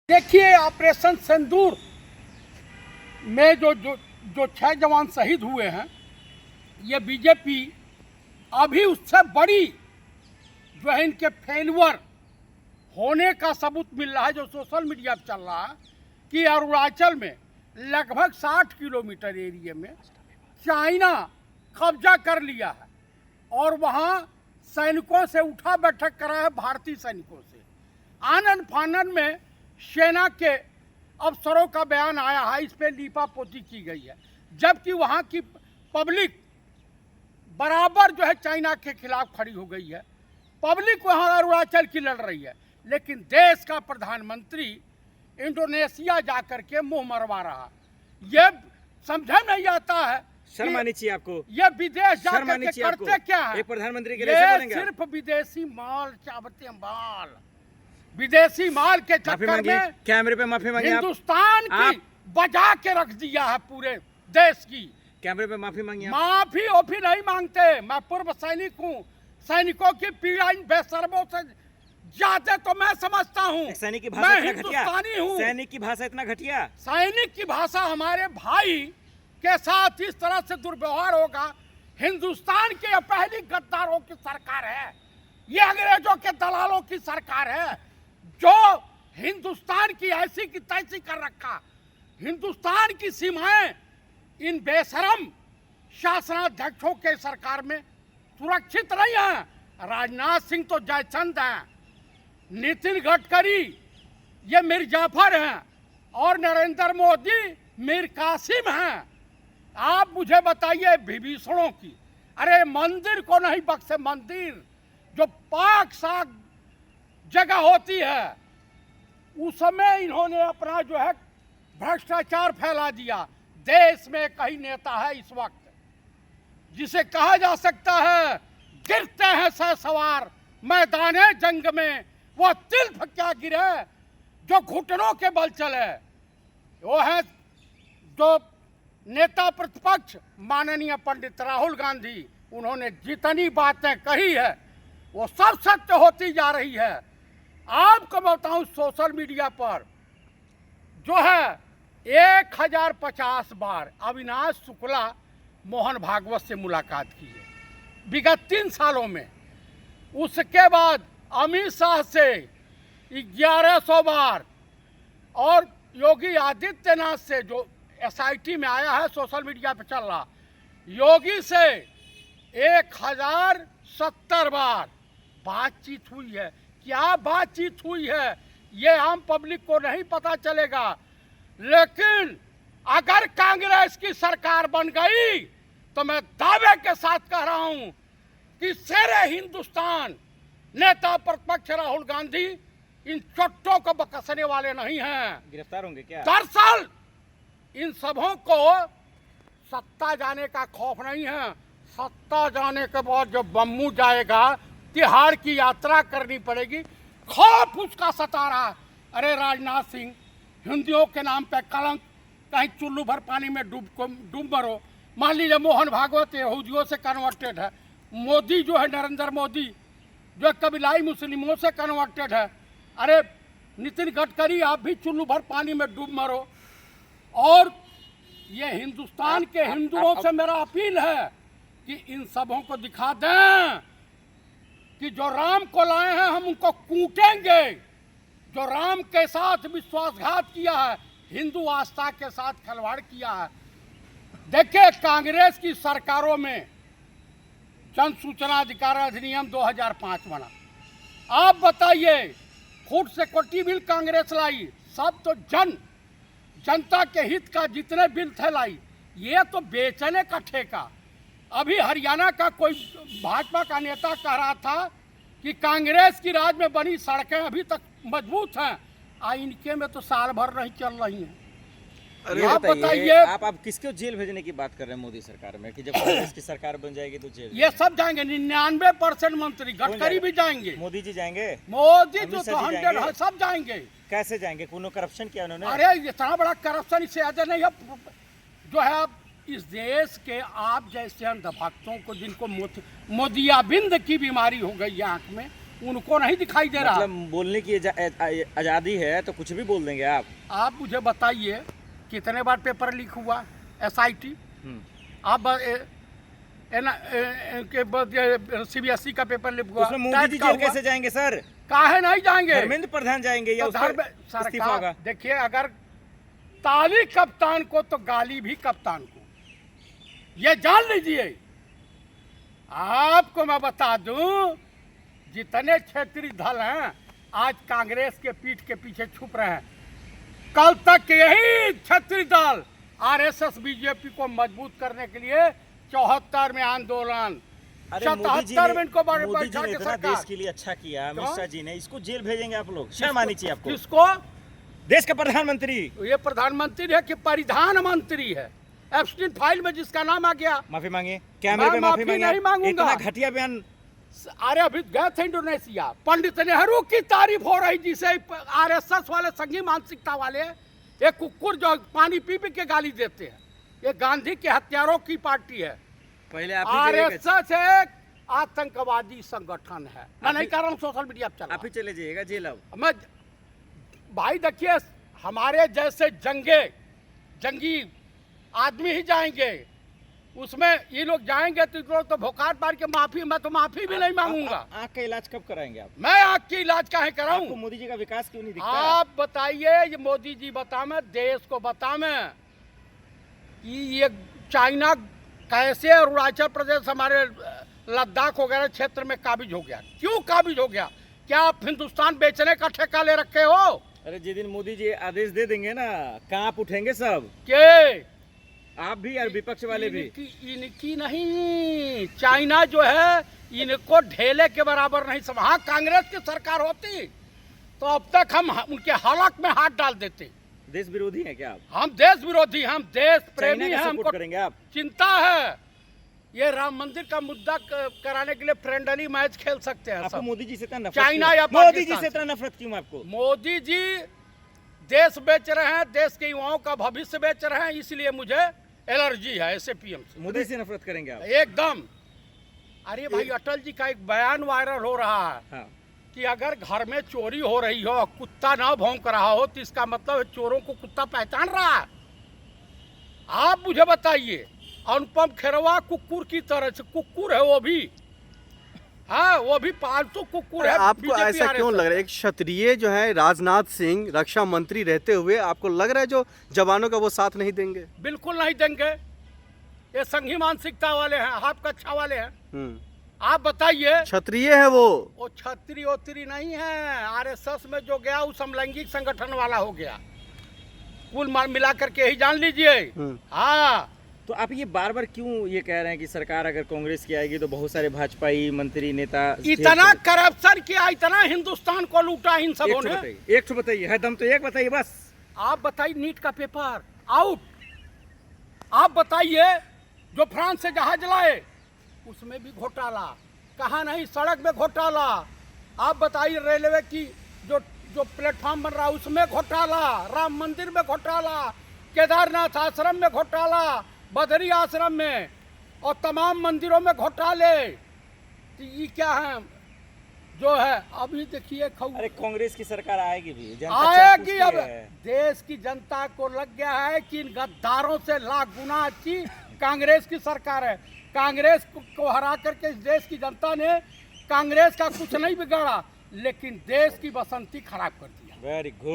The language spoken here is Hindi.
देखिए ऑपरेशन सिंदूर में जो 6 जवान शहीद हुए हैं, ये बीजेपी अभी उससे बड़ी जो है इनके फेल्यूर होने का सबूत मिल रहा है, जो सोशल मीडिया पर चल रहा है कि अरुणाचल में लगभग 60 किलोमीटर एरिया में चाइना कब्जा कर लिया है और वहाँ सैनिकों से उठा बैठक करा है, भारतीय सैनिकों से। आनन फानन में सेना के अफसरों का बयान आया है, इस पर लीपापोती की गई है, जबकि वहाँ की पब्लिक बराबर जो है चाइना के खिलाफ खड़ी हो गई है। पब्लिक वहाँ अरुणाचल की लड़ रही है, लेकिन देश का प्रधानमंत्री इंडोनेशिया जाकर के मुंह मरवा रहा। ये समझ नहीं आता है, शर्म आनी चाहिए आपको। ये विदेश जाकर के करते क्या है? एक प्रधानमंत्री के लिए सिर्फ विदेशी माल चाहते हैं, माल विदेशी माल के चक्कर में कैमरे पे माफी मांगी। हिंदुस्तान की बजा के रख दिया है पूरे देश की। कैमरे पे माफी मांगी। माफी ओफी नहीं मांगते। मैं पूर्व सैनिक हूँ, सैनिकों की पीड़ा इन बेशर्मों से ज्यादा तो मैं समझता हूँ। सैनिक की भाषा मैं हिंदुस्तानी हूँ। सैनिक की भाषा इतना घटिया। सैनिक की भाषा हमारे भाई के साथ इस तरह से दुर्व्यवहार होगा। हिंदुस्तान की पहली गद्दारों की सरकार है, ये अंग्रेजों के दलालों की सरकार है जो हिंदुस्तान की ऐसी की तैसी कर रखा। हिंदुस्तान की सीमाएं इन बेशरम शासनाध्यक्षों के सरकार में सुरक्षित नहीं है। राजनाथ सिंह तो जयचंद हैं, नितिन गडकरी ये मीर जाफर हैं और नरेंद्र मोदी मीर कासिम हैं। आप मुझे बताइए विभीषणों की, अरे मंदिर को नहीं बख्शे, मंदिर जो पाक साग जगह होती है उस समय इन्होंने अपना जो है भ्रष्टाचार फैला दिया। देश में कई नेता है इस वक्त जिसे कहा जा सकता है गिरते हैं सहसवार मैदाने जंग में, वो तिल्फ क्या गिरे जो घुटनों के बल चले। वो है जो नेता प्रतिपक्ष माननीय पंडित राहुल गांधी। उन्होंने जितनी बातें कही है वो सब सत्य होती जा रही है। आपको बताऊं, सोशल मीडिया पर जो है 1050 बार अविनाश शुक्ला मोहन भागवत से मुलाकात की है विगत 3 सालों में। उसके बाद अमित शाह से 1100 बार और योगी आदित्यनाथ से जो SIT में आया है, सोशल मीडिया पे चल रहा, योगी से 1070 बार बातचीत हुई है। क्या बातचीत हुई है ये आम पब्लिक को नहीं पता चलेगा, लेकिन अगर कांग्रेस की सरकार बन गई तो मैं दावे के साथ कह रहा हूं कि शेरे हिंदुस्तान नेता प्रतिपक्ष राहुल गांधी इन चोट्टों को बकसने वाले नहीं हैं। गिरफ्तार होंगे क्या? दरअसल इन सबों को सत्ता जाने का खौफ नहीं है। सत्ता जाने के बाद जब बम्मू जाएगा, तिहाड़ की यात्रा करनी पड़ेगी, खौफ उसका सता रहा। अरे राजनाथ सिंह, हिंदुओं के नाम पे कलंक, कहीं चुल्लू भर पानी में डूब मरो। मान लीजिए मोहन भागवत यहूदियों से कन्वर्टेड है, मोदी जो है नरेंद्र मोदी जो कबीलाई मुस्लिमों से कन्वर्टेड है। अरे नितिन गडकरी, आप भी चुल्लू भर पानी में डूब मरो। और ये हिंदुस्तान के हिंदुओं से मेरा अपील है कि इन सबों को दिखा दें कि जो राम को लाए हैं हम उनको कूटेंगे। जो राम के साथ विश्वासघात किया है, हिंदू आस्था के साथ खिलवाड़ किया है। देखिए कांग्रेस की सरकारों में जन सूचना अधिकार अधिनियम 2005 बना। आप बताइए, फूड सिक्योरिटी बिल कांग्रेस लाई, सब तो जनता के हित का जितने बिल थे लाई, ये तो बेचने का ठेका। अभी हरियाणा का कोई भाजपा का नेता कह रहा था कि कांग्रेस की राज में बनी सड़कें अभी तक मजबूत हैं, इनके में तो साल भर नहीं चल रही हैं। अरे आप बताइए, आप किसको जेल भेजने की बात कर रहे हैं मोदी सरकार में कि जब कांग्रेस की सरकार बन जाएगी तो जेल? ये सब जाएंगे, 99% मंत्री, गडकरी भी जाएंगे, मोदी जी जाएंगे, मोदी तो 100 है, सब जाएंगे। कैसे जाएंगे? कोनो करप्शन किया उन्होंने? अरे इतना बड़ा करप्शन इससे ज्यादा नहीं है जो है इस देश के। आप जैसे अंधभक्तों को जिनको मोतियाबिंद की बीमारी हो गई आंख में, उनको नहीं दिखाई दे रहा। मतलब बोलने की आज़ादी है तो कुछ भी बोल देंगे आप। आप मुझे बताइए कितने बार पेपर लीक हुआ SIT? आप CBSE का पेपर लीक हुआ, उसमें मोदी जी जेल कैसे जाएंगे सर? काहे नहीं जाएंगे? धर्मेंद्र प्रधान जाएंगे या इस्तीफा होगा? देखिए, अगर ताली कप्तान को तो गाली भी कप्तान को, ये जान लीजिए। आपको मैं बता दूं, जितने क्षेत्रीय दल हैं आज कांग्रेस के पीठ के पीछे छुप रहे हैं। कल तक यही क्षेत्रीय दल RSS BJP को मजबूत करने के लिए 74 में आंदोलन, 77 में इनको मोदी जी ने इतना देश के लिए अच्छा किया, अमित शाह जी ने, इसको जेल भेजेंगे आप लोग? शर्म आनी चाहिए आपको। किसको? देश का प्रधानमंत्री। ये प्रधानमंत्री है कि परिधान मंत्री है? एप्स्टीन फाइल में जिसका नाम आ गया, माफी मांगे, कैमरे पे माफी मांगे। नहीं मांगूंगा। इतना घटिया बयान। अरे अभी गए थे इंडोनेशिया, पंडित नेहरू की तारीफ हो रही, जिसे RSS वाले संघी मानसिकता वाले ये कुकुर जो पानी पी पी के गाली देते हैं, ये गांधी के हत्यारों की पार्टी है। पहले RSS एक आतंकवादी संगठन है। मैं नहीं कह रहा हूँ सोशल मीडिया पर चला, आप ही चले जाइएगा जेल। अब मैं भाई देखिए, हमारे जैसे जंगी आदमी ही जाएंगे, उसमें ये लोग जाएंगे तो भोकाट मार के माफी, मैं तो माफी भी नहीं मांगूंगा। आँख का इलाज कब कराएंगे आप? मैं आँख की इलाज काहे कराऊं? आपको मोदी जी का विकास क्यों नहीं दिखता? आप बताइए, ये मोदी जी बतावे, देश को बतावे कि ये चाइना कैसे अरुणाचल प्रदेश, हमारे लद्दाख वगैरह क्षेत्र में काबिज हो गया? क्यों काबिज हो गया? क्या आप हिंदुस्तान बेचने का ठेका ले रखे हो? अरे जिस दिन मोदी जी आदेश दे देंगे ना, कांप उठेंगे सब के आप भी और विपक्ष वाले भी। इनकी नहीं, चाइना जो है इनको ढेले के बराबर नहीं समझ। हाँ, कांग्रेस की सरकार होती तो अब तक हम उनके हलक में हाथ डाल देते। देश विरोधी हैं क्या आप? हम देश विरोधी, हम देश प्रेमी हैं। हमको करेंगे आप? चिंता है, ये राम मंदिर का मुद्दा कराने के लिए फ्रेंडली मैच खेल सकते हैं। आपको मोदी जी से इतना नफरत चाइना या मोदी जी से इतना नफरत क्यों आपको? मोदी जी देश बेच रहे हैं, देश के युवाओं का भविष्य बेच रहे हैं, इसलिए मुझे एलर्जी है SAPM से। मोदी से नफरत करेंगे आप? एकदम। अरे भाई, अटल जी का एक बयान वायरल हो रहा है। हाँ। कि अगर घर में चोरी हो रही हो, कुत्ता ना भौंक रहा हो, तो इसका मतलब है चोरों को कुत्ता पहचान रहा है। आप मुझे बताइए, अनुपम खेरवा कुकुर की तरह से कुकुर है वो भी, हाँ वो भी पालतू कुकुर है। आपको ऐसा क्यों लग रहा है? एक क्षत्रिय जो है राजनाथ सिंह रक्षा मंत्री रहते हुए आपको लग रहा है जो जवानों का वो साथ नहीं देंगे? बिल्कुल नहीं देंगे, ये संघी मानसिकता वाले हैं, हाथ कच्छा वाले हैं। आप बताइए, क्षत्रिय है वो क्षत्रिय ओत्री नहीं है। RSS में जो गया वो समलैंगिक संगठन वाला हो गया, कुल मिला करके ही जान लीजिए। हाँ, तो आप ये बार बार क्यों ये कह रहे हैं कि सरकार अगर कांग्रेस की आएगी तो बहुत सारे भाजपाई मंत्री नेता? इतना करप्शन किया, इतना हिंदुस्तान को लूटा इन सबों ने। एक तो बताइए, है दम तो एक बताइए बस। आप बताइए, नीट का पेपर आउट। आप बताइए, जो फ्रांस से जहाज लाए उसमें भी घोटाला, कहाँ नहीं, सड़क में घोटाला। आप बताइए, रेलवे की जो प्लेटफॉर्म बन रहा है उसमें घोटाला, राम मंदिर में घोटाला, केदारनाथ आश्रम में घोटाला, बद्री आश्रम में, और तमाम मंदिरों में घोटाले। तो ये क्या है जो है? अभी देखिए, अरे कांग्रेस की सरकार आएगी भी, आएगी। अब देश की जनता को लग गया है कि इन गद्दारों से लाख गुना अच्छी कांग्रेस की सरकार है। कांग्रेस को हरा करके इस देश की जनता ने कांग्रेस का कुछ नहीं बिगाड़ा, लेकिन देश की बसंती खराब कर दिया। Very good.